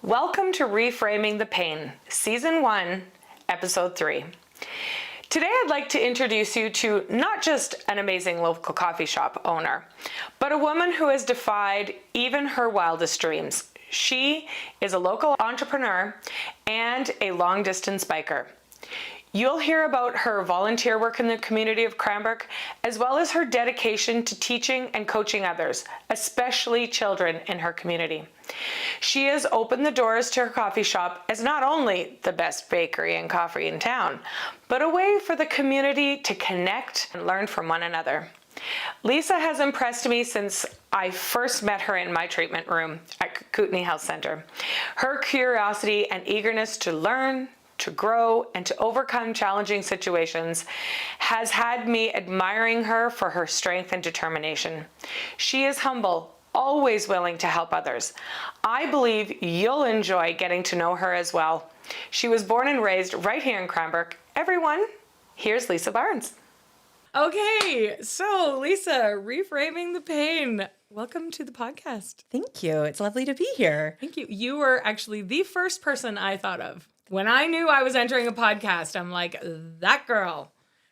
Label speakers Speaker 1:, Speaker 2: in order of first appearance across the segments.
Speaker 1: Welcome to Reframing the Pain, Season 1, Episode 3. Today I'd like to introduce you to not just an amazing local coffee shop owner, but a woman who has defied even her wildest dreams. She is a local entrepreneur and a long-distance biker. You'll hear about her volunteer work in the community of Cranbrook, as well as her dedication to teaching and coaching others, especially children in her community. She has opened the doors to her coffee shop as not only the best bakery and coffee in town, but a way for the community to connect and learn from one another. Lisa has impressed me since I first met her in my treatment room at Kootenai Health Centre. Her curiosity and eagerness to learn, to grow, and to overcome challenging situations has had me admiring her for her strength and determination. She is humble, always willing to help others. I believe you'll enjoy getting to know her as well. She was born and raised right here in Cranbrook. Everyone, here's Lisa Barnes. Okay, so Lisa, Reframing the Pain. Welcome to the podcast.
Speaker 2: Thank you. It's lovely to be here.
Speaker 1: Thank you. You were actually the first person I thought of. When I knew I was entering a podcast, I'm like, that girl,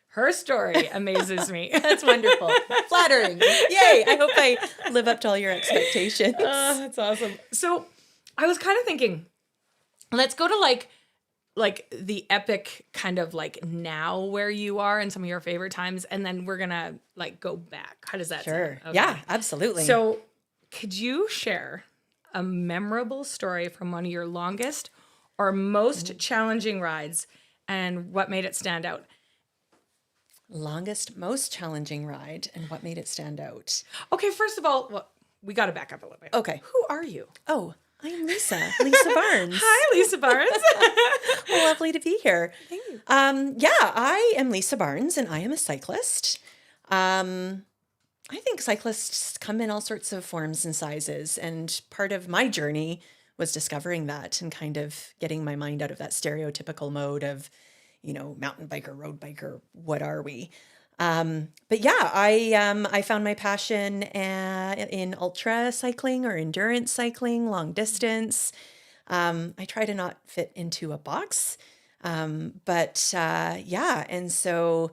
Speaker 1: her story amazes me.
Speaker 2: That's wonderful. Flattering. Yay. I hope I live up to all your expectations.
Speaker 1: That's awesome. So I was kind of thinking, let's go to like the epic kind of like now where you are and some of your favorite times. And then we're going to like go back. How does that
Speaker 2: Sure.
Speaker 1: sound? Okay.
Speaker 2: Yeah, absolutely.
Speaker 1: So could you share a memorable story from one of your longest or most challenging rides and what made it stand out?
Speaker 2: Longest, most challenging ride and what made it stand out?
Speaker 1: Okay, first of all, well, we got to back up a little bit.
Speaker 2: Okay.
Speaker 1: Who are you?
Speaker 2: Oh, I'm Lisa Barnes.
Speaker 1: Hi, Lisa Barnes.
Speaker 2: Well, lovely to be here.
Speaker 1: Thank you.
Speaker 2: I am Lisa Barnes and I am a cyclist. I think cyclists come in all sorts of forms and sizes, and part of my journey was discovering that and kind of getting my mind out of that stereotypical mode of, mountain biker, road biker, what are we? But yeah, I found my passion in ultra cycling or endurance cycling, long distance. I try to not fit into a box, and so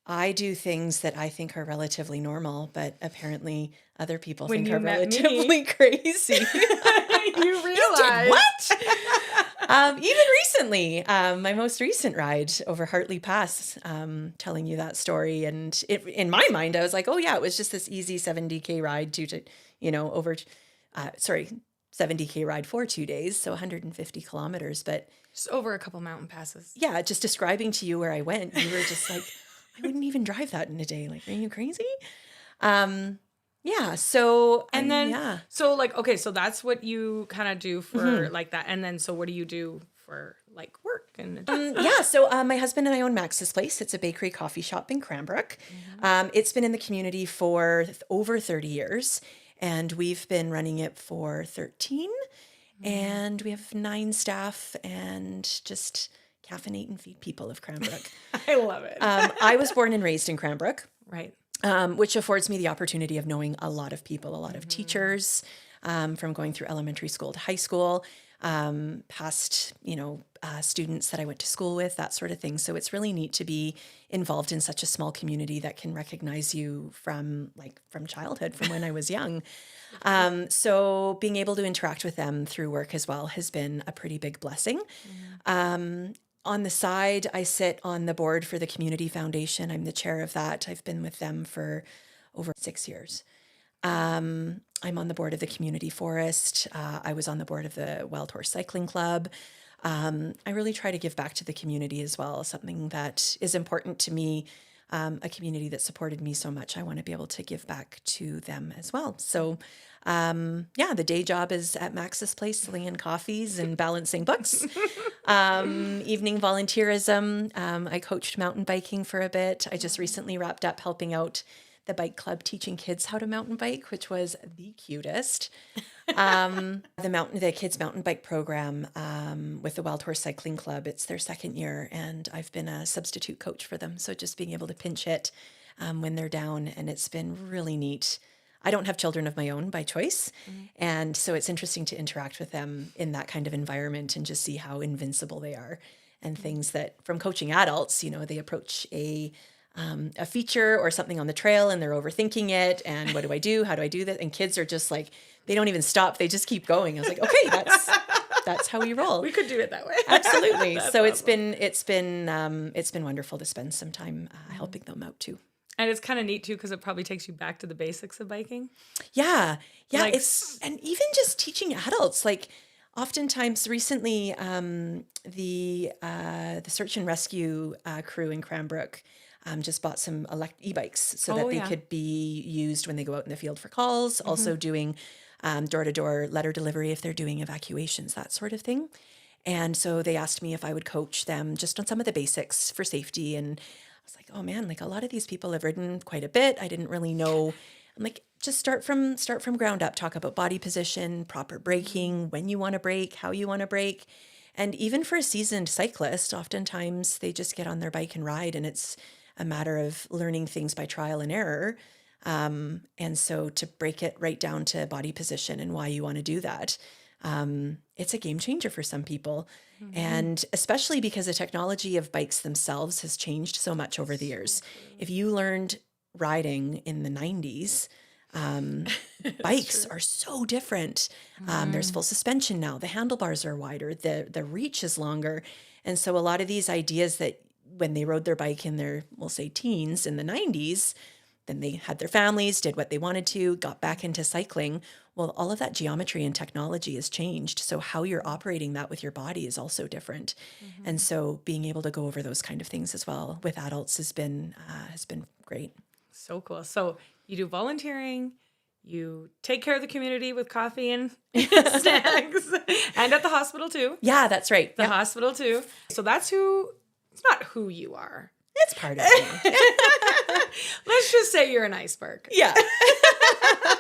Speaker 2: I do things that I think are relatively normal, but apparently other people think are relatively crazy.
Speaker 1: You realize
Speaker 2: what? Even recently, my most recent ride over Hartley Pass, telling you that story, and in my mind, I was like, oh yeah, it was just this easy 70K ride 70K ride for 2 days, so 150 kilometers, but
Speaker 1: just over a couple mountain passes.
Speaker 2: Yeah, just describing to you where I went, you were just like, I wouldn't even drive that in a day. Like, are you crazy? Yeah. So,
Speaker 1: okay, so that's what you kind of do for like that. And then, so what do you do for like work? And
Speaker 2: so my husband and I own Max's Place. It's a bakery coffee shop in Cranbrook. It's been in the community for over 30 years, and we've been running it for 13. And we have 9 staff and just caffeinate and feed people of Cranbrook.
Speaker 1: I love it.
Speaker 2: I was born and raised in Cranbrook.
Speaker 1: Right.
Speaker 2: Which affords me the opportunity of knowing a lot of people, a lot of teachers, from going through elementary school to high school, past, students that I went to school with, that sort of thing. So it's really neat to be involved in such a small community that can recognize you from childhood, from when I was young. So being able to interact with them through work as well has been a pretty big blessing. On the side, I sit on the board for the Community Foundation. I'm the chair of that. I've been with them for over 6 years. I'm on the board of the Community Forest. I was on the board of the Wild Horse Cycling Club. I really try to give back to the community as well, something that is important to me, a community that supported me so much. I want to be able to give back to them as well. So, the day job is at Max's place, selling in coffees and balancing books. Evening volunteerism. I coached mountain biking for a bit. I just recently wrapped up helping out the bike club teaching kids how to mountain bike, which was the cutest. The kids mountain bike program with the Wild Horse Cycling Club, it's their second year, and I've been a substitute coach for them. So just being able to pinch hit when they're down, and it's been really neat. I don't have children of my own by choice, and so it's interesting to interact with them in that kind of environment and just see how invincible they are, and things that from coaching adults, they approach a feature or something on the trail and they're overthinking it. And what do I do? How do I do that? And kids are just like, they don't even stop. They just keep going. I was like, okay, that's how we roll.
Speaker 1: We could do it that way.
Speaker 2: Absolutely. So
Speaker 1: awesome.
Speaker 2: it's been wonderful to spend some time helping them out too.
Speaker 1: And it's kind of neat too, because it probably takes you back to the basics of biking.
Speaker 2: Yeah.
Speaker 1: Like,
Speaker 2: And even just teaching adults, like oftentimes recently, the search and rescue crew in Cranbrook just bought some e-bikes so that they could be used when they go out in the field for calls, also doing door-to-door letter delivery if they're doing evacuations, that sort of thing. And so they asked me if I would coach them just on some of the basics for safety. And I was like, oh man, like a lot of these people have ridden quite a bit. I didn't really know. I'm like, just start from ground up, talk about body position, proper braking, when you want to brake, how you want to brake. And even for a seasoned cyclist, oftentimes they just get on their bike and ride, and it's a matter of learning things by trial and error. And so to break it right down to body position and why you want to do that, it's a game changer for some people. And especially because the technology of bikes themselves has changed so much over the years. If you learned riding in the 90s, bikes are so different. There's full suspension now. The handlebars are wider. The reach is longer. And so a lot of these ideas that when they rode their bike in their, we'll say, teens in the 90s, then they had their families, did what they wanted to, got back into cycling. Well, all of that geometry and technology has changed. So how you're operating that with your body is also different. And so being able to go over those kind of things as well with adults has been great.
Speaker 1: So cool. So you do volunteering, you take care of the community with coffee and snacks, and at the hospital too.
Speaker 2: Yeah, that's right.
Speaker 1: The hospital too. So it's not who you are.
Speaker 2: It's part of me.
Speaker 1: Let's just say you're an iceberg.
Speaker 2: Yeah.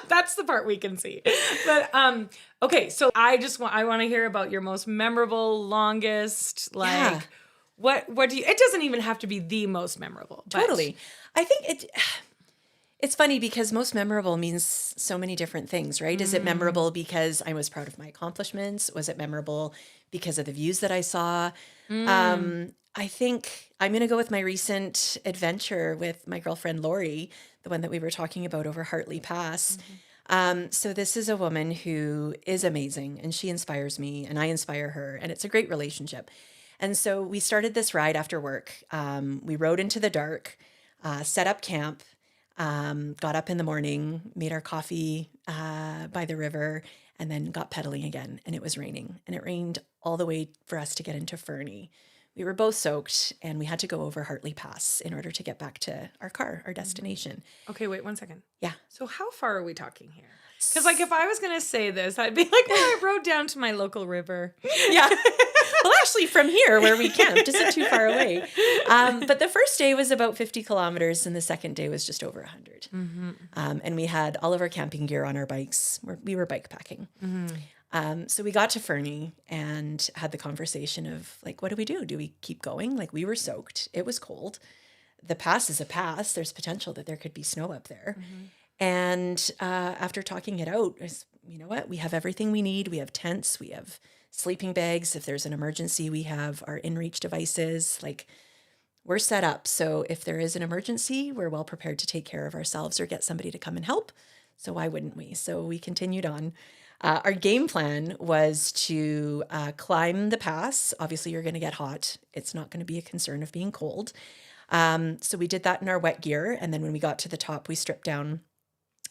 Speaker 1: That's the part we can see. But okay, so I want to hear about your most memorable, longest, what do you, it doesn't even have to be the most memorable.
Speaker 2: Totally. I think it's funny because most memorable means so many different things, right? Is it memorable because I was proud of my accomplishments? Was it memorable because of the views that I saw? I think I'm going to go with my recent adventure with my girlfriend, Lori, the one that we were talking about over Hartley Pass. So this is a woman who is amazing, and she inspires me and I inspire her, and it's a great relationship. And so we started this ride after work. We rode into the dark, set up camp, got up in the morning, made our coffee by the river, and then got pedaling again. And it was raining, and it rained all the way for us to get into Fernie. We were both soaked, and we had to go over Hartley Pass in order to get back to our car, our destination.
Speaker 1: Okay, wait 1 second.
Speaker 2: Yeah.
Speaker 1: So how far are we talking here? Because like if I was going to say this, I'd be like, well, I rode down to my local river.
Speaker 2: Yeah. Well, actually from here where we camped isn't too far away. But the first day was about 50 kilometers, and the second day was just over 100. And we had all of our camping gear on our bikes. We were bike packing. So we got to Fernie and had the conversation of like, what do we do? Do we keep going? Like, we were soaked. It was cold. The pass is a pass. There's potential that there could be snow up there. And after talking it out, you know what? We have everything we need. We have tents. We have sleeping bags. If there's an emergency, we have our in-reach devices. Like, we're set up. So if there is an emergency, we're well prepared to take care of ourselves or get somebody to come and help. So why wouldn't we? So we continued on. Our game plan was to climb the pass. Obviously, you're going to get hot. It's not going to be a concern of being cold. So we did that in our wet gear. And then when we got to the top, we stripped down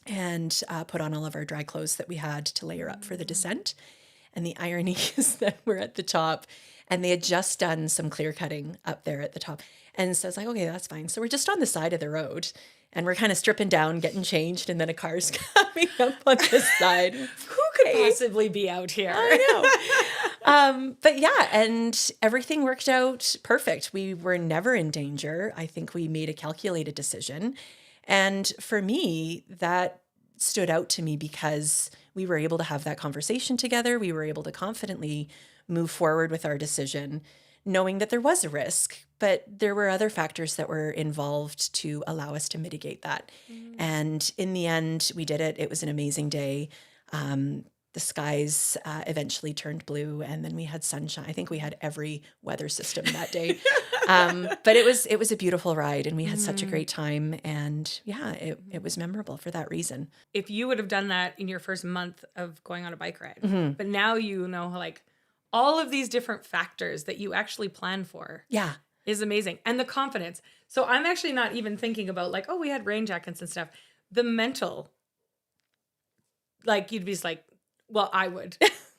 Speaker 2: and put on all of our dry clothes that we had to layer up for the descent. And the irony is that we're at the top and they had just done some clear cutting up there at the top. And so I was like, okay, that's fine. So we're just on the side of the road and we're kind of stripping down, getting changed. And then a car's coming up on this side.
Speaker 1: Who could possibly be out here?
Speaker 2: I know. But yeah, and everything worked out perfect. We were never in danger. I think we made a calculated decision. And for me, that stood out to me because we were able to have that conversation together. We were able to confidently move forward with our decision, knowing that there was a risk, but there were other factors that were involved to allow us to mitigate that. And in the end, we did it. It was an amazing day. The skies eventually turned blue, and then we had sunshine. I think we had every weather system that day. But it was a beautiful ride, and we had such a great time. And yeah, it was memorable for that reason.
Speaker 1: If you would have done that in your first month of going on a bike ride, but now you know, like, all of these different factors that you actually plan for.
Speaker 2: Yeah.
Speaker 1: Is amazing. And the confidence. So I'm actually not even thinking about like, oh, we had rain jackets and stuff. The mental, like, you'd be just like, well, I would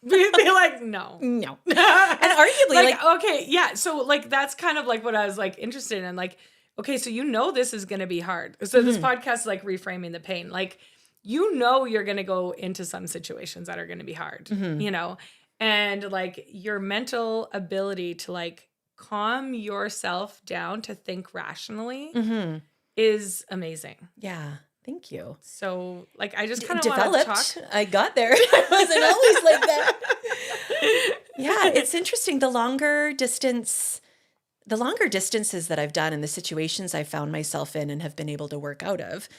Speaker 1: be like, no.
Speaker 2: And arguably
Speaker 1: like, okay, yeah. So like, that's kind of like what I was like interested in. Like, okay, so you know this is going to be hard. So this podcast is like reframing the pain. Like, you know you're going to go into some situations that are going to be hard, you know? And like your mental ability to like calm yourself down to think rationally is amazing.
Speaker 2: Yeah. Thank you.
Speaker 1: So like, I just kind of
Speaker 2: developed.
Speaker 1: want to talk.
Speaker 2: I got there. I wasn't always like that. Yeah. It's interesting. The longer distances that I've done and the situations I've found myself in and have been able to work out of,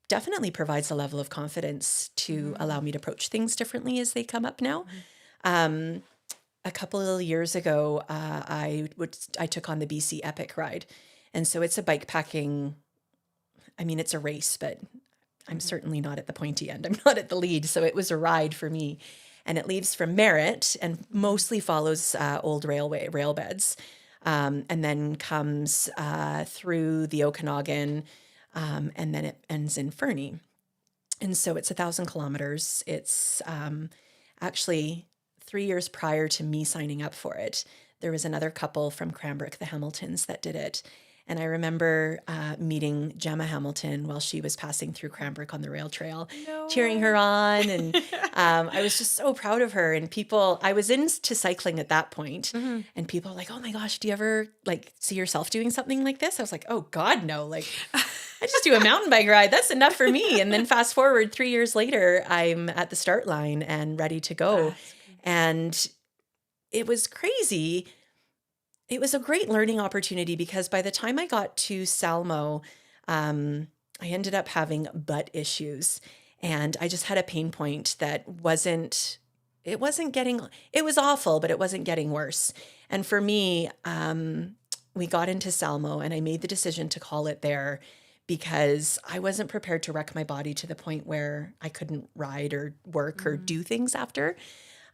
Speaker 2: definitely provides a level of confidence to allow me to approach things differently as they come up now. A couple of years ago, I took on the BC Epic ride. And so it's a bike packing, I mean, it's a race, but I'm certainly not at the pointy end. I'm not at the lead. So it was a ride for me. And it leaves from Merritt and mostly follows old rail beds, and then comes through the Okanagan, and then it ends in Fernie. And so it's 1,000 kilometers. It's actually 3 years prior to me signing up for it. There was another couple from Cranbrook, the Hamiltons, that did it. And I remember meeting Gemma Hamilton while she was passing through Cranbrook on the rail trail, cheering her on. And I was just so proud of her. And I was into cycling at that point, and people were like, oh my gosh, do you ever like see yourself doing something like this? I was like, oh God, no. Like, I just do a mountain bike ride. That's enough for me. And then fast forward 3 years later, I'm at the start line and ready to go. And it was crazy. It was a great learning opportunity because by the time I got to Salmo, I ended up having butt issues, and I just had a pain point that it was awful, but it wasn't getting worse. And for me, we got into Salmo and I made the decision to call it there because I wasn't prepared to wreck my body to the point where I couldn't ride or work or do things after.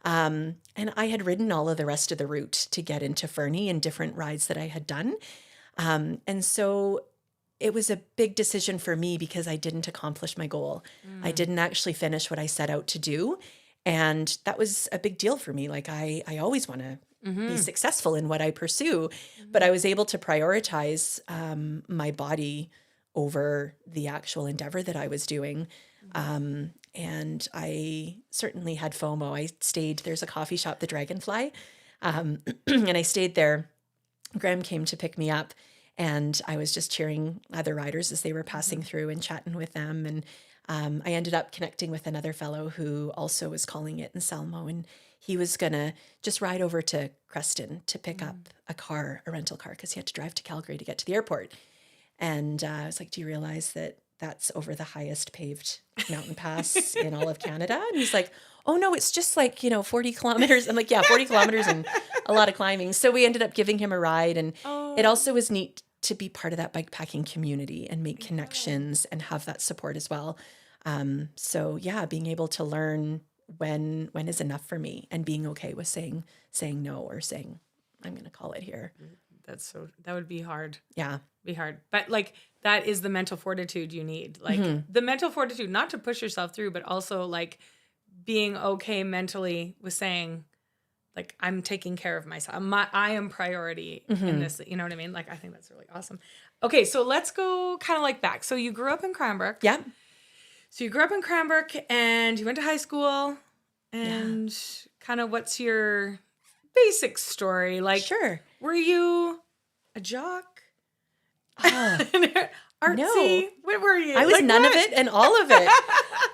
Speaker 2: And I had ridden all of the rest of the route to get into Fernie and different rides that I had done. And so it was a big decision for me because I didn't accomplish my goal. I didn't actually finish what I set out to do. And that was a big deal for me. Like I always want to be successful in what I pursue, but I was able to prioritize my body over the actual endeavor that I was doing. And I certainly had FOMO. There's a coffee shop, the Dragonfly, and I stayed there. Graham came to pick me up, and I was just cheering other riders as they were passing through and chatting with them. And I ended up connecting with another fellow who also was calling it in Salmo, and he was going to just ride over to Creston to pick up a rental car, because he had to drive to Calgary to get to the airport. And I was like, do you realize that that's over the highest paved mountain pass in all of Canada? And he's like, oh no, it's just like, 40 kilometers. I'm like, yeah, 40 kilometers and a lot of climbing. So we ended up giving him a ride. And it also was neat to be part of that bike packing community and make connections and have that support as well. So yeah, being able to learn when is enough for me, and being okay with saying no, or saying, I'm going to call it here.
Speaker 1: That would be hard.
Speaker 2: Yeah.
Speaker 1: Be hard. But like, that is the mental fortitude you need. Like the mental fortitude, not to push yourself through, but also like being okay mentally with saying,
Speaker 3: like I'm taking care of myself. I am priority in this, you know what I mean? Like, I think that's really awesome. Okay. So let's go kind of like back. So you grew up in Cranbrook.
Speaker 2: Yeah.
Speaker 3: So you grew up in Cranbrook and you went to high school, and kind of what's your basic story? Like,
Speaker 2: Sure.
Speaker 3: were you a jock?
Speaker 2: Oh,
Speaker 3: Artsy?
Speaker 2: no.
Speaker 3: What were you?
Speaker 2: I was
Speaker 3: Like,
Speaker 2: none
Speaker 3: what?
Speaker 2: of it and all of it.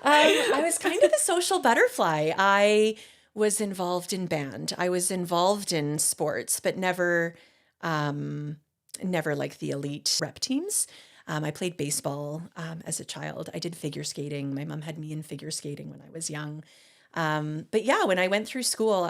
Speaker 2: I was kind of the social butterfly. I was involved in band. I was involved in sports, but never like the elite rep teams. I played baseball as a child. I did figure skating. My mom had me in figure skating when I was young. But yeah, when I went through school,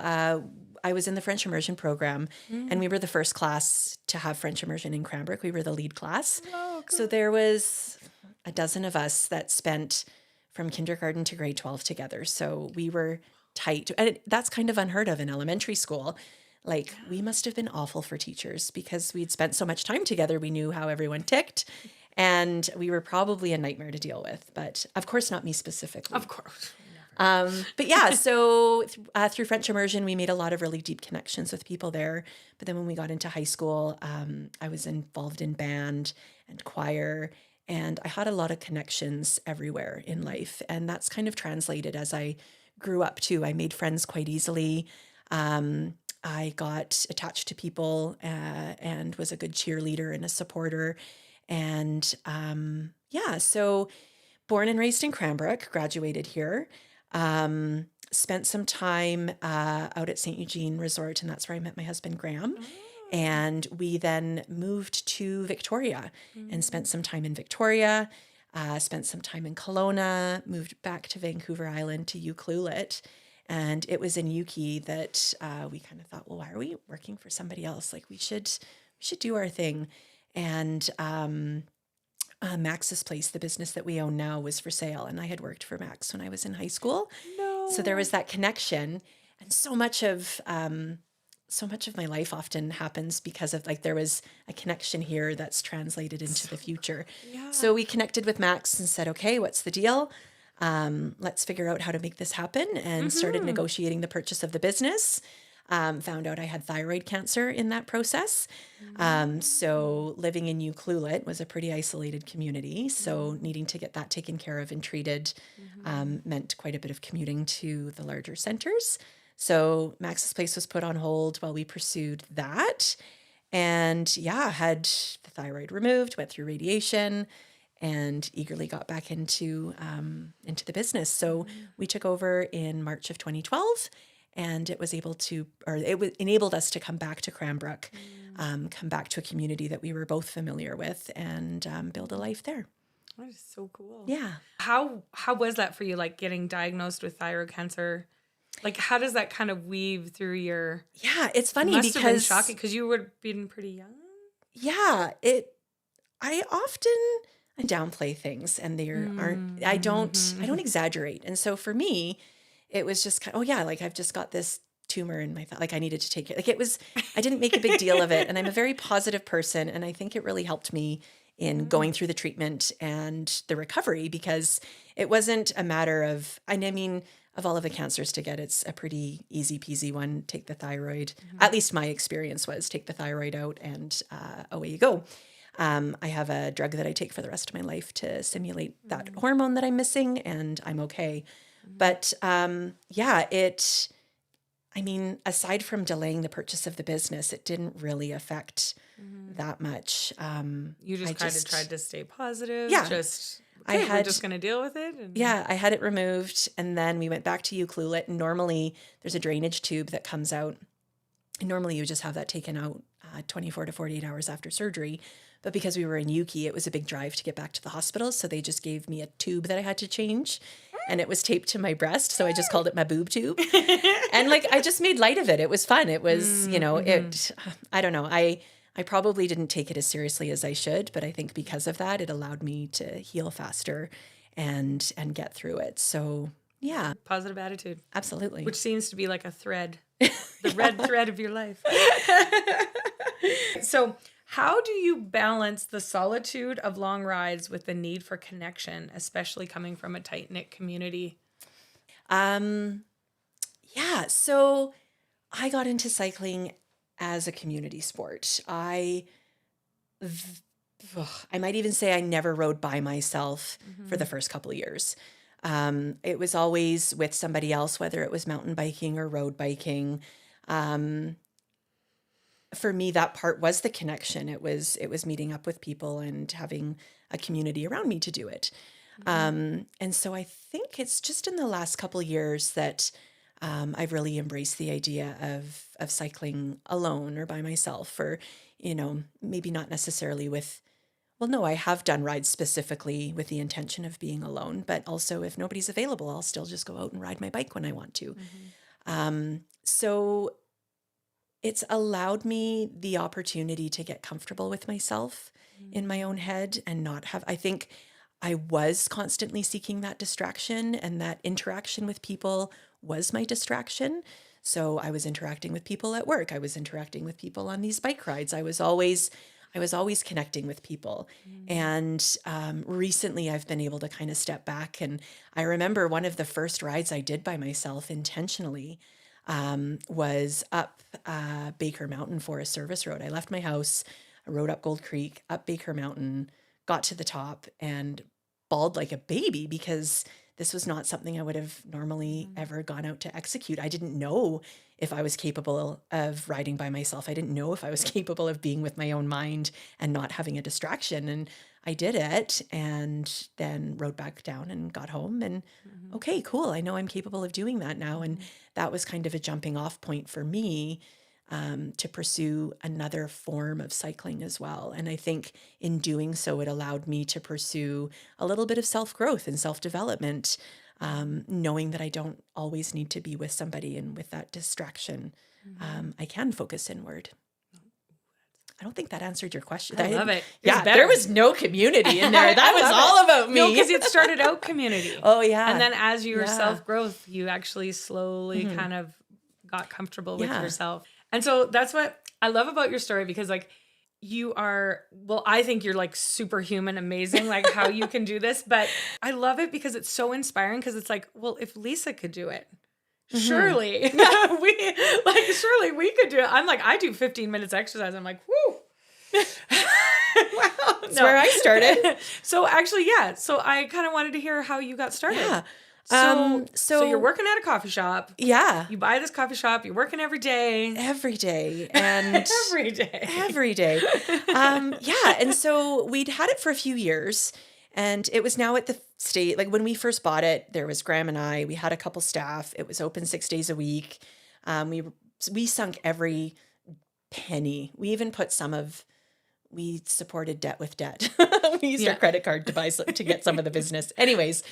Speaker 2: I was in the French immersion program, and we were the first class to have French immersion in Cranbrook. We were the lead class.
Speaker 3: Oh, cool.
Speaker 2: So there was a dozen of us that spent from kindergarten to grade 12 together. So we were tight. And that's kind of unheard of in elementary school. Like, we must have been awful for teachers because we'd spent so much time together. We knew how everyone ticked, and we were probably a nightmare to deal with. But of course, not me specifically.
Speaker 3: Of course.
Speaker 2: But yeah, so through French immersion, we made a lot of really deep connections with people there. But then when we got into high school, I was involved in band and choir, and I had a lot of connections everywhere in life. And that's kind of translated as I grew up too. I made friends quite easily. I got attached to people and was a good cheerleader and a supporter. And so born and raised in Cranbrook, graduated here. Spent some time out at St. Eugene Resort, and that's where I met my husband, Graham. And we then moved to Victoria and spent some time in Victoria, spent some time in Kelowna, moved back to Vancouver Island to Ucluelet. And it was in Yuki that we kind of thought, well, why are we working for somebody else? Like, we should do our thing. And Max's Place, the business that we own now, was for sale. And I had worked for Max when I was in high school.
Speaker 3: No.
Speaker 2: So there was that connection. And so much of my life often happens because of, like, there was a connection here that's translated into the future.
Speaker 3: Yeah.
Speaker 2: So we connected with Max and said, okay, what's the deal? Let's figure out how to make this happen, and started negotiating the purchase of the business. Found out I had thyroid cancer in that process. So living in Ucluelet was a pretty isolated community. So needing to get that taken care of and treated meant quite a bit of commuting to the larger centers. So Max's Place was put on hold while we pursued that. And had the thyroid removed, went through radiation, and eagerly got back into the business. So we took over in March of 2012. And it enabled us to come back to Cranbrook, come back to a community that we were both familiar with, and build a life there.
Speaker 3: That is so cool.
Speaker 2: Yeah.
Speaker 3: How was that for you, like getting diagnosed with thyroid cancer? Like, how does that kind of weave through your...
Speaker 2: Yeah, it's funny
Speaker 3: must have been
Speaker 2: because...
Speaker 3: shocking because you would have been pretty young.
Speaker 2: Yeah, I often downplay things, and they aren't... I don't exaggerate. And so for me... it was just kind of, like, I've just got this tumor in my thigh. Like, I needed to take it. Like, I didn't make a big deal of it. And I'm a very positive person. And I think it really helped me in going through the treatment and the recovery, because it wasn't a matter of, of all of the cancers to get, it's a pretty easy peasy one. Take the thyroid. At least my experience was take the thyroid out and away you go. I have a drug that I take for the rest of my life to simulate that hormone that I'm missing, and I'm okay. But aside from delaying the purchase of the business, it didn't really affect that much.
Speaker 3: You just kind of tried to stay positive.
Speaker 2: Yeah.
Speaker 3: We're just going to deal with it.
Speaker 2: Yeah, I had it removed, and then we went back to Ucluelet. And normally there's a drainage tube that comes out. And normally you just have that taken out 24 to 48 hours after surgery. But because we were in Yuki, it was a big drive to get back to the hospital. So they just gave me a tube that I had to change. And it was taped to my breast. So I just called it my boob tube. And I just made light of it. It was fun. It was, I don't know. I probably didn't take it as seriously as I should. But I think because of that, it allowed me to heal faster and get through it. So, yeah.
Speaker 3: Positive attitude.
Speaker 2: Absolutely.
Speaker 3: Which seems to be like a thread, the red thread of your life. So how do you balance the solitude of long rides with the need for connection, especially coming from a tight-knit community?
Speaker 2: So I got into cycling as a community sport. I might even say I never rode by myself for the first couple of years. It was always with somebody else, whether it was mountain biking or road biking. For me, that part was the connection. It was meeting up with people and having a community around me to do it. And so I think it's just in the last couple of years that I've really embraced the idea of cycling alone or by myself, or, maybe not necessarily with, well, no, I have done rides specifically with the intention of being alone, but also if nobody's available, I'll still just go out and ride my bike when I want to. So it's allowed me the opportunity to get comfortable with myself in my own head and not have, I think I was constantly seeking that distraction, and that interaction with people was my distraction. So I was interacting with people at work. I was interacting with people on these bike rides. I was always connecting with people. And recently I've been able to kind of step back. And I remember one of the first rides I did by myself intentionally was up Baker Mountain Forest Service Road. I left my house, I rode up Gold Creek, up Baker Mountain, got to the top and bawled like a baby because this was not something I would have normally ever gone out to execute. I didn't know if I was capable of riding by myself. I didn't know if I was capable of being with my own mind and not having a distraction. And I did it, and then rode back down and got home, and okay, cool. I know I'm capable of doing that now. And that was kind of a jumping off point for me to pursue another form of cycling as well. And I think in doing so, it allowed me to pursue a little bit of self-growth and self-development, knowing that I don't always need to be with somebody, and with that distraction, I can focus inward. I don't think that answered your question.
Speaker 3: I love it.
Speaker 2: Yeah, there was no community in there. That was all about me.
Speaker 3: No, because it started out community.
Speaker 2: Oh, yeah.
Speaker 3: And then as your self-growth, you actually slowly kind of got comfortable with yourself. And so that's what I love about your story, because like you are, well, I think you're like superhuman, amazing, like how you can do this. But I love it because it's so inspiring, because it's like, well, if Lisa could do it, surely surely we could do it. I'm like, I do 15 minutes exercise. I'm like, whoo. Wow.
Speaker 2: That's where I started.
Speaker 3: So actually, yeah. So I kind of wanted to hear how you got started.
Speaker 2: Yeah.
Speaker 3: So you're working at a coffee shop.
Speaker 2: Yeah.
Speaker 3: You buy this coffee shop. You're working every day.
Speaker 2: Every day. And
Speaker 3: every day.
Speaker 2: Every day. Yeah. And so we'd had it for a few years, and it was now at the state, like when we first bought it, there was Graham and I, we had a couple staff. It was open 6 days a week. We sunk every penny. We even put we supported debt with debt. We used our credit card to get some of the business. Anyways,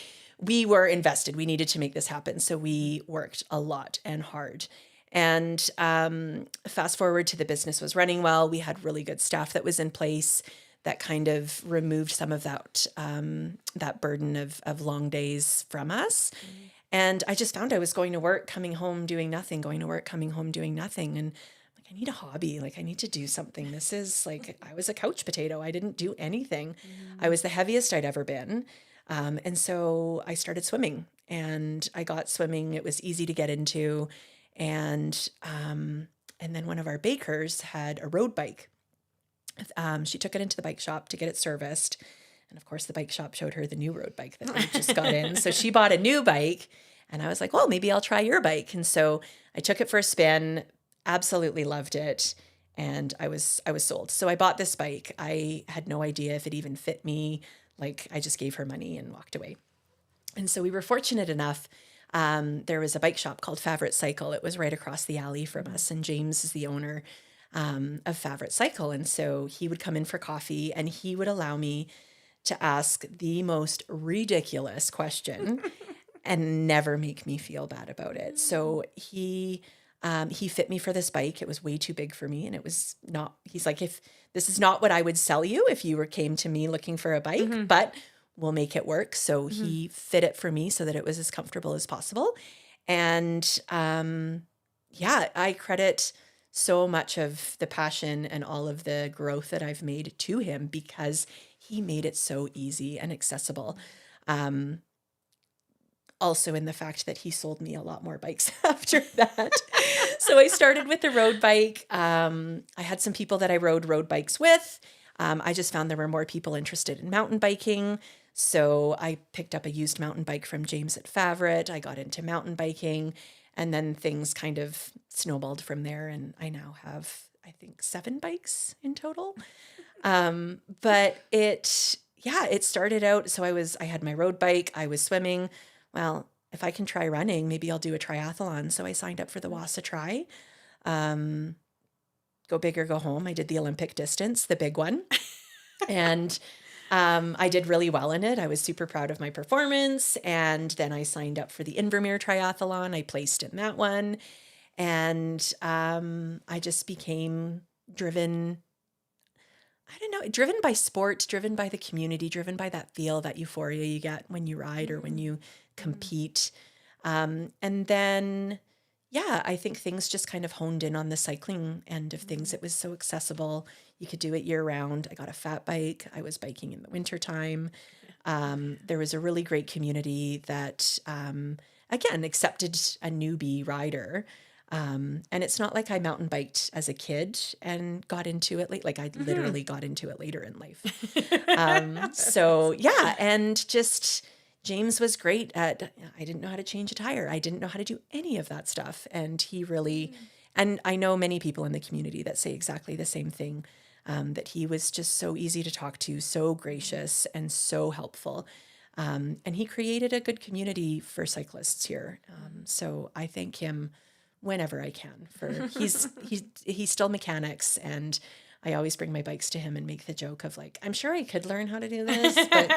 Speaker 2: we were invested. We needed to make this happen. So we worked a lot and hard. And fast forward to the business was running well. We had really good staff that was in place that kind of removed some of that burden of long days from us. And I just found I was going to work, coming home, doing nothing, going to work, coming home, doing nothing. And like, I need a hobby. Like, I need to do something. This is like, I was a couch potato. I didn't do anything. I was the heaviest I'd ever been. And so I started swimming, and I got swimming. It was easy to get into. And then one of our bakers had a road bike. She took it into the bike shop to get it serviced. And of course the bike shop showed her the new road bike that we just got in. So she bought a new bike, and I was like, well, maybe I'll try your bike. And so I took it for a spin, absolutely loved it. And I was sold. So I bought this bike. I had no idea if it even fit me. Like, I just gave her money and walked away. And so we were fortunate enough. There was a bike shop called Favorite Cycle. It was right across the alley from us. And James is the owner of Favorite Cycle. And so he would come in for coffee, and he would allow me to ask the most ridiculous question and never make me feel bad about it. So he fit me for this bike. It was way too big for me. And it was not, he's like, if this is not what I would sell you if you came to me looking for a bike, but we'll make it work. So he fit it for me so that it was as comfortable as possible. And I credit so much of the passion and all of the growth that I've made to him, because he made it so easy and accessible. Also in the fact that he sold me a lot more bikes after that. So I started with the road bike. I had some people that I rode road bikes with. I just found there were more people interested in mountain biking. So I picked up a used mountain bike from James at Favorite. I got into mountain biking, and then things kind of snowballed from there. And I now have, I think, 7 bikes in total. But it started out. So I had my road bike. I was swimming. Well, if I can try running, maybe I'll do a triathlon. So I signed up for the Wassa Tri. Go big or go home. I did the Olympic distance, the big one. And I did really well in it. I was super proud of my performance. And then I signed up for the Invermere Triathlon. I placed in that one. And I just became driven by sport, driven by the community, driven by that feel, that euphoria you get when you ride or when you compete. And then, I think things just kind of honed in on the cycling end of things. It was so accessible. You could do it year round. I got a fat bike. I was biking in the wintertime. There was a really great community that, again, accepted a newbie rider. And it's not like I mountain biked as a kid and got into it late. Like I literally got into it later in life. And just James was great at, I didn't know how to change a tire. I didn't know how to do any of that stuff. And he really, and I know many people in the community that say exactly the same thing, that he was just so easy to talk to, so gracious and so helpful. And he created a good community for cyclists here. So I thank him whenever I can for he still mechanics, and I always bring my bikes to him and make the joke of like, I'm sure I could learn how to do this, but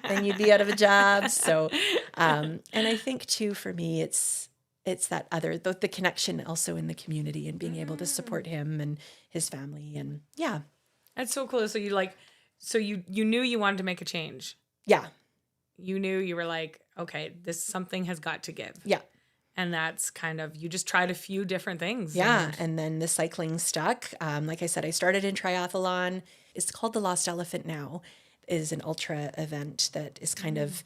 Speaker 2: then you'd be out of a job. So, and I think too, for me, it's that other, the connection also in the community and being able to support him and his family. And yeah.
Speaker 3: That's so cool. So you knew you wanted to make a change.
Speaker 2: Yeah.
Speaker 3: You knew, you were like, okay, something has got to give.
Speaker 2: Yeah.
Speaker 3: And that's kind of, you just tried a few different things.
Speaker 2: Yeah. And then the cycling stuck. Like I said, I started in triathlon. It's called the Lost Elephant now. It is an ultra event that is kind of,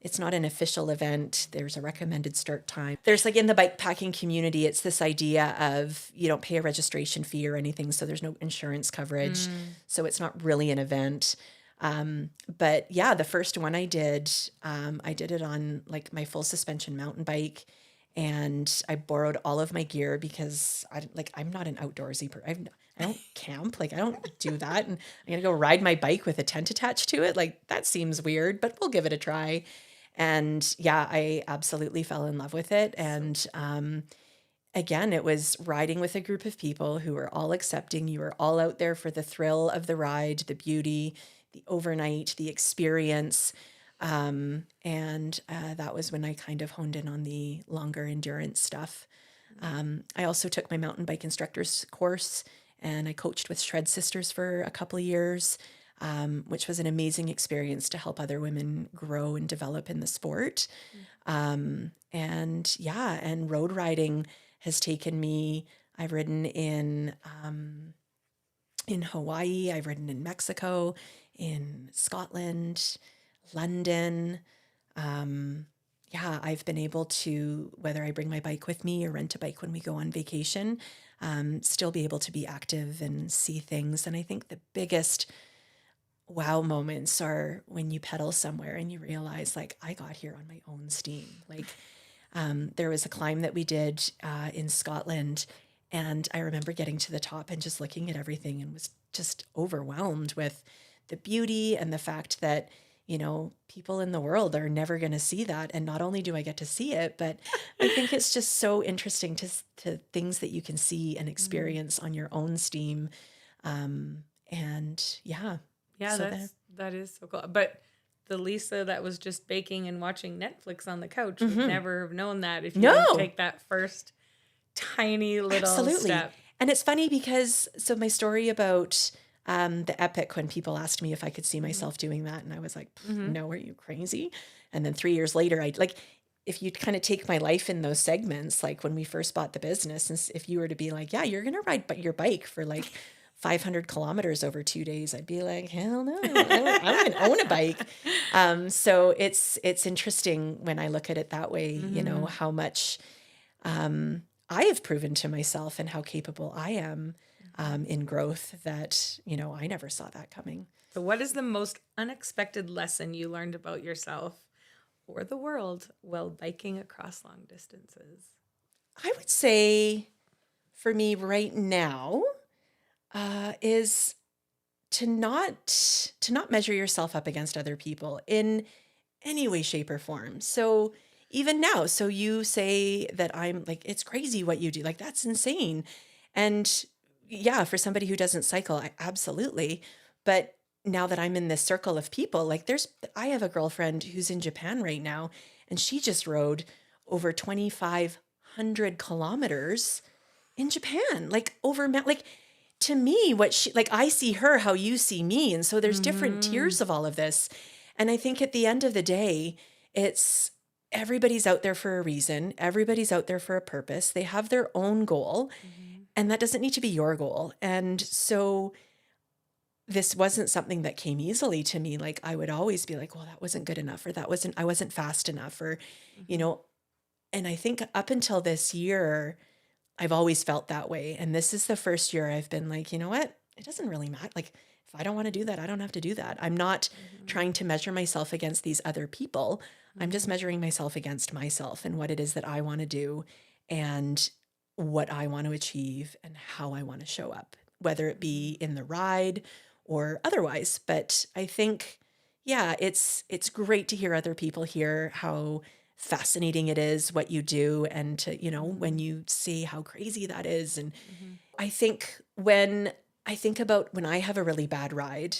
Speaker 2: it's not an official event. There's a recommended start time. There's like in the bike packing community, it's this idea of you don't pay a registration fee or anything. So there's no insurance coverage. So it's not really an event. But yeah, the first one I did it on like my full suspension mountain bike. And I borrowed all of my gear because I'm not an outdoorsy person. I don't camp. Like I don't do that. And I'm going to go ride my bike with a tent attached to it. Like that seems weird, but we'll give it a try. And yeah, I absolutely fell in love with it. And again, it was riding with a group of people who were all accepting. You were all out there for the thrill of the ride, the beauty, the overnight, the experience. That was when I kind of honed in on the longer endurance stuff. I also took my mountain bike instructor's course, and I coached with Shred Sisters for a couple of years, which was an amazing experience to help other women grow and develop in the sport. And road riding has taken me, I've ridden in Hawaii, I've ridden in Mexico, in Scotland, London. I've been able to, whether I bring my bike with me or rent a bike when we go on vacation, still be able to be active and see things. And I think the biggest wow moments are when you pedal somewhere and you realize like, I got here on my own steam. Like there was a climb that we did in Scotland, and I remember getting to the top and just looking at everything and was just overwhelmed with the beauty and the fact that, you know, people in the world are never going to see that. And not only do I get to see it, but I think it's just so interesting to things that you can see and experience on your own steam.
Speaker 3: That is so cool. But the Lisa that was just baking and watching Netflix on the couch would never have known that if you didn't take that first tiny little step.
Speaker 2: And it's funny because, so my story about the epic, when people asked me if I could see myself doing that, and I was like, no, are you crazy? And then 3 years later, if you kind of take my life in those segments, like when we first bought the business, and if you were to be like, yeah, you're going to ride your bike for like 500 kilometers over 2 days, I'd be like, hell no, I don't even own a bike. So it's interesting when I look at it that way, you know, how much I have proven to myself and how capable I am in growth that, I never saw that coming.
Speaker 3: So what is the most unexpected lesson you learned about yourself or the world while biking across long distances?
Speaker 2: I would say for me right now is to not measure yourself up against other people in any way, shape, or form. So even now, so you say that I'm like, it's crazy what you do. Like, that's insane. And yeah, for somebody who doesn't cycle, absolutely. But now that I'm in this circle of people, like I have a girlfriend who's in Japan right now, and she just rode over 2,500 kilometers in Japan, like like to me, I see her how you see me. And so there's different tiers of all of this. And I think at the end of the day, it's everybody's out there for a reason. Everybody's out there for a purpose. They have their own goal, and that doesn't need to be your goal. And so this wasn't something that came easily to me. Like, I would always be like, well, that wasn't good enough, or I wasn't fast enough, or, and I think up until this year, I've always felt that way. And this is the first year I've been like, you know what? It doesn't really matter. Like, if I don't want to do that, I don't have to do that. I'm not trying to measure myself against these other people. I'm just measuring myself against myself and what it is that I want to do and what I want to achieve and how I want to show up, whether it be in the ride or otherwise. But I think, yeah, it's great to hear other people hear how fascinating it is what you do, and to, when you see how crazy that is. And I think when I think about when I have a really bad ride,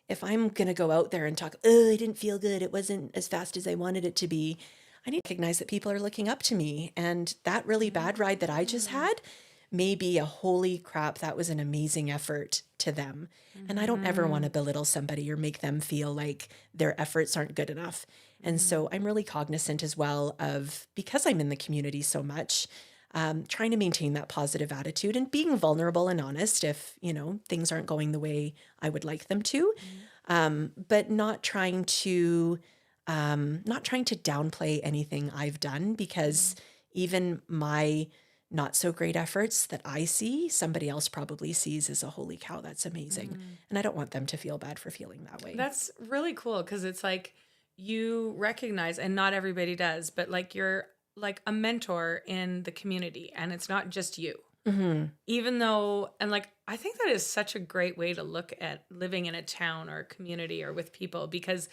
Speaker 2: if I'm going to go out there and talk, I didn't feel good, it wasn't as fast as I wanted it to be, I need to recognize that people are looking up to me. And that really bad ride that I just had may be a holy crap, that was an amazing effort to them. And I don't ever want to belittle somebody or make them feel like their efforts aren't good enough. And so I'm really cognizant as well of, because I'm in the community so much, trying to maintain that positive attitude and being vulnerable and honest if, things aren't going the way I would like them to, but not trying to downplay anything I've done, because even my not so great efforts that I see, somebody else probably sees as a holy cow, that's amazing. And I don't want them to feel bad for feeling that way.
Speaker 3: That's really cool, because it's like you recognize, and not everybody does, but like you're like a mentor in the community, and it's not just you. Even though, and like, I think that is such a great way to look at living in a town or a community or with people, because,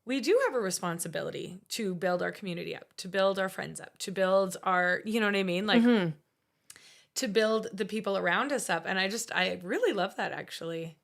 Speaker 3: we do have a responsibility to build our community up, to build our friends up, to build our, you know what I mean? Like to build the people around us up. And I really love that, actually.